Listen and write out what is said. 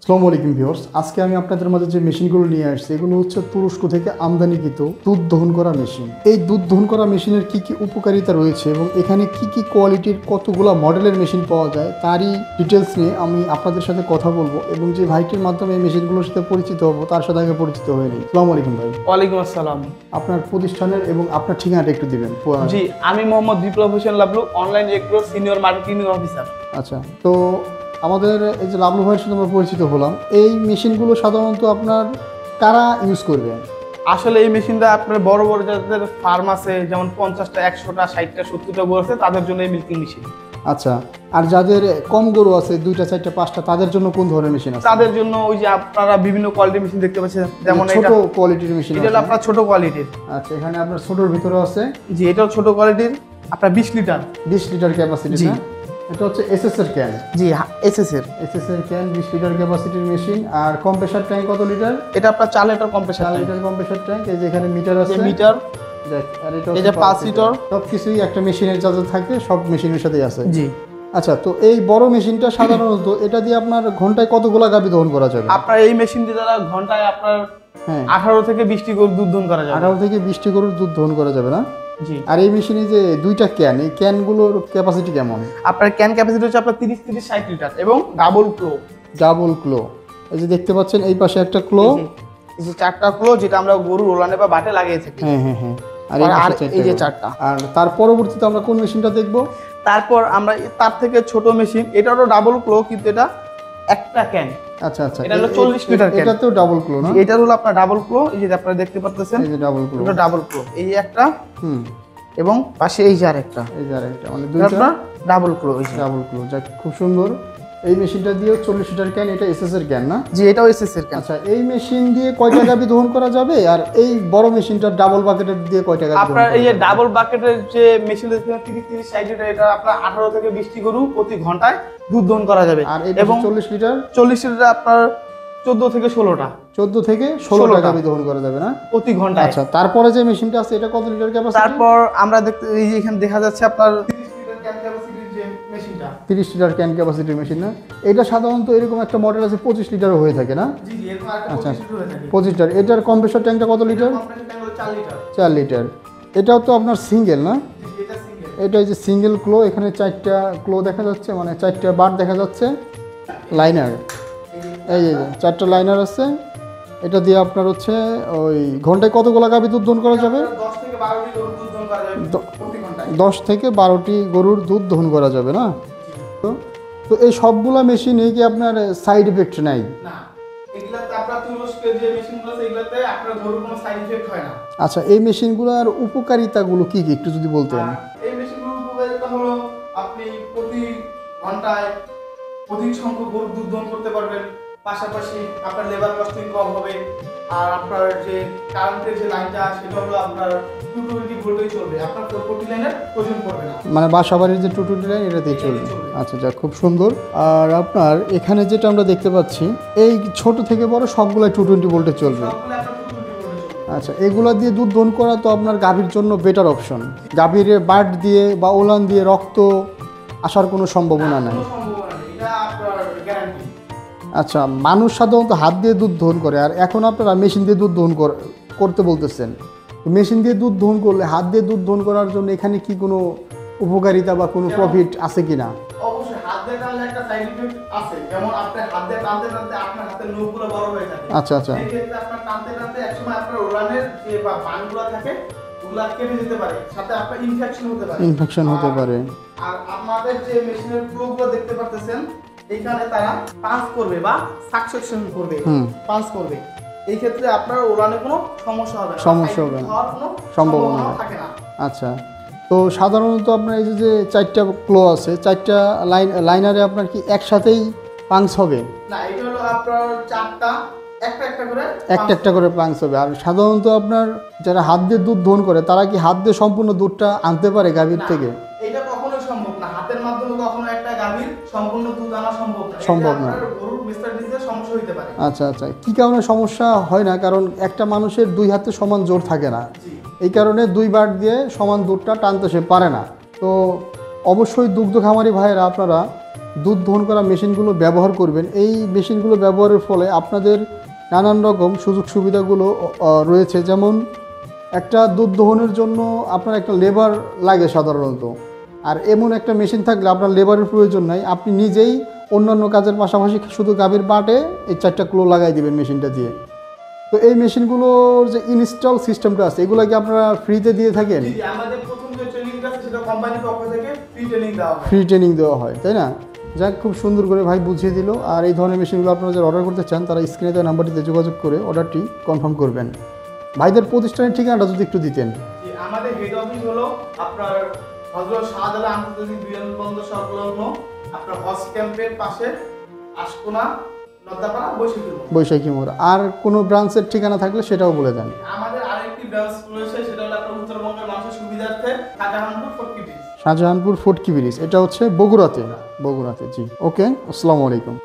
আসসালামু আলাইকুম ভিউয়ার্স, আজকে আমি আপনাদের মাঝে যে মেশিনগুলো নিয়ে আসছি এগুলো হচ্ছে তুরস্ক থেকে আমদানিকৃত দুধ দহন করা মেশিন। এই দুধ দহন করা মেশিনের কি কি উপকারিতা রয়েছে এবং এখানে কি কি কোয়ালিটির কতগুলো মডেলের মেশিন পাওয়া যায় তারই ডিটেলস নিয়ে আমি আপনাদের সাথে কথা বলবো এবং যে ভাইটির মাধ্যমে এই মেশিনগুলোর সাথে পরিচিত হবো তার সাথে আগে পরিচিত হয়ে নিই। আসসালামু আলাইকুম ভাই। ওয়ালাইকুম আসসালাম। আপনার প্রতিষ্ঠানের এবং আপনার ঠিকানাটা একটু দিবেন। জি, আমি Mohammad Biplob Hossain Lablu, online agro senior marketing officer. আচ্ছা, তো আমাদের এই যে লাবলু ভাইয়ের সাথে আমরা পরিচিত হলাম, এই মেশিনগুলো সাধারণত আপনার কারা ইউজ করবে? আসলে এই মেশিনটা আপনার বড় বড় যাদের ফার্ম আছে, যেমন 50টা 100টা 60টা 70টা গরু আছে, তাদের জন্য এই মিল্কিং মেশিন। আচ্ছা, আর যাদের কম গরু আছে 2টা 4টা 5টা তাদের জন্য কোন ধরনের মেশিন আছে? তাদের জন্য ওই যে আপনারা বিভিন্ন কোয়ালিটির মেশিন দেখতে পাচ্ছেন, যেমন ছোট এটা কোয়ালিটির মেশিন এটা হলো আপনার ছোট কোয়ালিটির। আচ্ছা, এখানে আপনার ছোটর ভিতরে আছে। জি, এটাও ছোট কোয়ালিটির, আপনার 20 লিটার 20 লিটার ক্যাপাসিটি। জি। না, এটা হচ্ছে এসএস এর ক্যান। জি, এসএস এর ক্যান 20 লিটার ক্যাপাসিটির মেশিন। আর কম্প্রেসার ট্যাঙ্ক কত লিটার? এটা আপনার 4 litre compressor 4 litre compressor tank. এই যে এখানে মিটার আছে, মিটার। আর এটা এই যে 5 লিটার। সবকিছুই একটা মেশিনের যা যা থাকে সব মেশিনের সাথেই আছে। জি। আচ্ছা, তো এই বড় মেশিনটা সাধারণত এটা দিয়ে আপনার ঘন্টায় কতগুলা গাভী দহন করা যাবে? আপনার এই মেশিন দিয়ে দ্বারা ঘন্টায় আপনার হ্যাঁ 18 থেকে 20টি গরু দুধ দহন করা যাবে। 18 থেকে 20টি গরুর দুধ দহন করা যাবে না? জি। আর এই মেশিনে যে 2টা ক্যান, এই ক্যানগুলোর ক্যাপাসিটি কেমন? আপনার ক্যান ক্যাপাসিটি হচ্ছে আপনার 30-60 লিটার এবং ডাবল ক্লো। ডাবল ক্লো। এই যে দেখতে পাচ্ছেন এই পাশে একটা ক্লো, এই যে 4টা ক্লো, যেটা আমরা গরু ওলানে বা বাটে লাগিয়ে থাকি। হ্যাঁ হ্যাঁ হ্যাঁ। আর এই যে 4টা। আর তার পরবর্তীতে আমরা কোন মেশিনটা দেখব? তারপর আমরা তার থেকে ছোট মেশিন, এটারও ডাবল ক্লো, কিন্তু এটা একটা ক্যান। আচ্ছা আচ্ছা, এটা হলো 40 লিটার ক্যান। এটাতেও ডাবল ক্লো না? এটা হলো আপনার ডাবল ক্লো, এই যে আপনারা দেখতে পাচ্ছেন, এই যে ডাবল ক্লো। এটা ডাবল ক্লো, এই একটা হুম, এবং পাশে এই যে আরেকটা, এই যে আরেকটা, মানে এটা দুইটা আপনার ডাবল ক্লো। এই যে ডাবল ক্লো। যাক, খুব সুন্দর। এই মেশিনটা দিয়ে 40 লিটার ক্যান, এটা এসএস এর ক্যান না? জি, এটাও এসএস এর ক্যান। আচ্ছা, এই মেশিন দিয়ে কয়টা গাভী দহন করা যাবে? আর এই বড় মেশিনটা ডাবল বাকেটের দিয়ে কয়টা গাভী? আপনার এই যে ডাবল বাকেটের যে মেশিন দেখছেন 30-60 লিটার, এটা আপনার 18 থেকে 20টি গরু প্রতি ঘন্টায় দুধ দহন করা যাবে। আর এই এবং 40 লিটার 40 লিটার আপনার 14 থেকে 16টা 14 থেকে 16টা গাভী দহন করা যাবে না প্রতি ঘন্টায়। আচ্ছা, তারপরে যে মেশিনটা আছে এটা কত লিটার ক্যাপাসিটি? তারপর আমরা দেখতে এই যে এখানে দেখা যাচ্ছে আপনার 30 লিটার ক্যান ক্যাপাসিটির যে মেশিনটা। 30 লিটার ক্যান ক্যাপাসিটির মেশিন না? এটা সাধারণত এরকম একটা মডেল আছে 25 লিটারও হয়ে থাকে না? জি জি, এরকম একটা আচ্ছা, 25 লিটার হয়ে থাকে। 25 লিটার। এটার কম্প্রেসর ট্যাঙ্কটা কত লিটার? কম্প্রেসর ট্যাঙ্ক হলো 4 লিটার। 4 লিটার। এটাও তো আপনার সিঙ্গেল না? জি, এটা সিঙ্গেল। এটা যে সিঙ্গেল ক্লো, এখানে 4টা ক্লো দেখা যাচ্ছে, মানে 4টা বার দেখা যাচ্ছে, লাইনার। এই যে 4টা লাইনার আছে। এটা দিয়ে আপনার হচ্ছে ওই ঘন্টায় কতগুলো গাভী দুধ দহন করা যাবে? 10 থেকে 12টি গরু দুধ দহন করা যাবে প্রতি ঘন্টায়। 10 থেকে 12টি গরুর দুধ দহন করা যাবে না? তো তো এই সবগুলা মেশিনে কি আপনার সাইড ইফেক্ট নাই? না, এগুলাতে আপনার তুরস্কের যে মেশিনগুলো আছে এগুলাতে আপনার গরুর কোনো সাইড ইফেক্ট হয় না। আচ্ছা, এই মেশিনগুলোর উপকারিতাগুলো কি কি একটু যদি বলতেন? এই মেশিনগুলোর উপকারিতা হলো আপনি প্রতি ঘন্টায় অধিক সংখ্যক গরুর দুধ দহন করতে পারবেন, পাশাপাশি আপনার লেবার কস্টিং কম হবে, আর আপনার যে কারেন্টের যে লাইনটা সেটা হলো আপনার 220 ভোল্টেই চলবে, আপনার 440 লাইনের প্রয়োজন পড়বে না। মানে বাসাবাড়ির যে 220 লাইন এটাতেই চলবে? চলবে। আচ্ছা, যাক, খুব সুন্দর। আর আপনার এখানে যেটা আমরা দেখতে পাচ্ছি, এই ছোট থেকে বড় সবগুলাই 220 ভোল্টে চলবে? সবগুলো আপনার 220 ভোল্টে চলবে। আচ্ছা, এগুলা দিয়ে দুধ দহন করা তো আপনার গাভীর জন্য বেটার অপশন। গাভীর বাট দিয়ে বা ওলান দিয়ে রক্ত আসার কোনো সম্ভাবনা নাই? কোনো সম্ভাবনা নেই, এটা আপনার গ্যারান্টি। আচ্ছা, মানুষ সাধারণত হাত দিয়ে দুধ দহন করে, আর এখন আপনারা মেশিন দিয়ে দুধ দহন করতে বলতেছেন। মেশিন দিয়ে দুধ দহন করলে হাত দিয়ে দুধ দহন করার জন্য এখানে কি কোনো উপকারিতা বা কোনো প্রফিট আছে কিনা? অবশ্যই হাত দিয়ে টানলে একটা সাইড ইফেক্ট আছে, যেমন আপনি হাত দিয়ে টানতে টানতে আপনার হাতের নখগুলো বড় হয়ে থাকে। আচ্ছা আচ্ছা। এই ক্ষেত্রে আপনার টানতে টানতে একসময় আপনার ওলানের যে বা বানগুলো থাকে ওগুলা কেটে যেতে পারে, সাথে আপনার ইনফেকশন হতে পারে। ইনফেকশন হতে পারে। আর আমাদের যে মেশিনের প্রোগুলো দেখতে পাচ্ছেন, এইখানে তারা পাঞ্চ করবে বা সাকসেশন করবে, পাঞ্চ করবে। এই ক্ষেত্রে আপনার ওলানে কোনো সমস্যা হবে না, সমস্যা হবে না, হওয়ার কোনো সম্ভাবনা থাকে না। আচ্ছা, তো সাধারণত আপনার এই যে 4টা ক্লো আছে, 4টা লাইনারে আপনার কি একসাথেই পাঞ্চ হবে? না, এটা হলো আপনার 4টা একটা একটা করে পাঞ্চ হবে। আর সাধারণত আপনার যারা হাত দিয়ে দুধ দহন করে তারা কি হাত দিয়ে সম্পূর্ণ দুধটা আনতে পারে গাভীর থেকে? এটা কখনোই সম্ভব না, হাতের মাধ্যমে কখনো একটা গাভীর সম্পূর্ণ দুধ আনা সম্ভব না। গরুর মেস্টারডিসের সমস্যা হতে পারে। আচ্ছা আচ্ছা, কি কারণে সমস্যা হয় না? কারণ একটা মানুষের 2 হাতে সমান জোর থাকে না, এই কারণে 2 বার দিয়ে সমান দুধটা টানতে সে পারে না। তো অবশ্যই দুগ্ধ খামারি ভাইয়েরা আপনারা দুধ দহন করা মেশিনগুলো ব্যবহার করবেন। এই মেশিনগুলো ব্যবহারের ফলে আপনাদের নানান রকম সুযোগ সুবিধাগুলো রয়েছে। যেমন একটা দুধ দহনের জন্য আপনার একটা লেবার লাগে সাধারণত, আর এমন একটা মেশিন থাকলে আপনার লেবারের প্রয়োজন নাই, আপনি নিজেই অন্যান্য কাজের পাশাপাশি শুধু গাভীর বাটে এই 4টা ক্লো লাগাই দিবেন মেশিনটা দিয়ে। তো এই মেশিনগুলোর যে ইনস্টল সিস্টেমটা আছে এগুলো কি আপনারা ফ্রিতে দিয়ে থাকেন? জি, আমাদের প্রথম যে ট্রেনিংটা আছে সেটা কোম্পানির পক্ষ থেকে ফ্রি ট্রেনিং দেওয়া হয়। ফ্রি ট্রেনিং দেওয়া হয়, তাই না? যাক, খুব সুন্দর করে ভাই বুঝিয়ে দিল। আর এই ধরনের মেশিনগুলো আপনারা যারা অর্ডার করতে চান তারা স্ক্রিনে দেওয়া নাম্বারটিতে যোগাযোগ করে অর্ডারটি কনফার্ম করবেন। ভাইদের প্রতিষ্ঠানের ঠিকানাটা যদি একটু দিতেন। জি, আমাদের হেড অফিস হলো আপনার হযরত শাহজালাল আন্তর্জাতিক বিমানবন্দর সংলগ্ন আপনার হজ ক্যাম্পের পাশে আশকোনা নদাপাড়া বৈশাখী মোড়। আর কোনো ব্রাঞ্চের ঠিকানা থাকলে সেটাও বলে দেন। আমাদের আরেকটি ব্রাঞ্চ রয়েছে, সেটা হলো আপনার উত্তরবঙ্গের মানুষের সুবিধার্থে শাহজাহানপুর ফটকি ব্রিজ। শাহজাহানপুর ফটকি ব্রিজ, এটা হচ্ছে বগুড়াতে। জি, ওকে, আসসালামু আলাইকুম।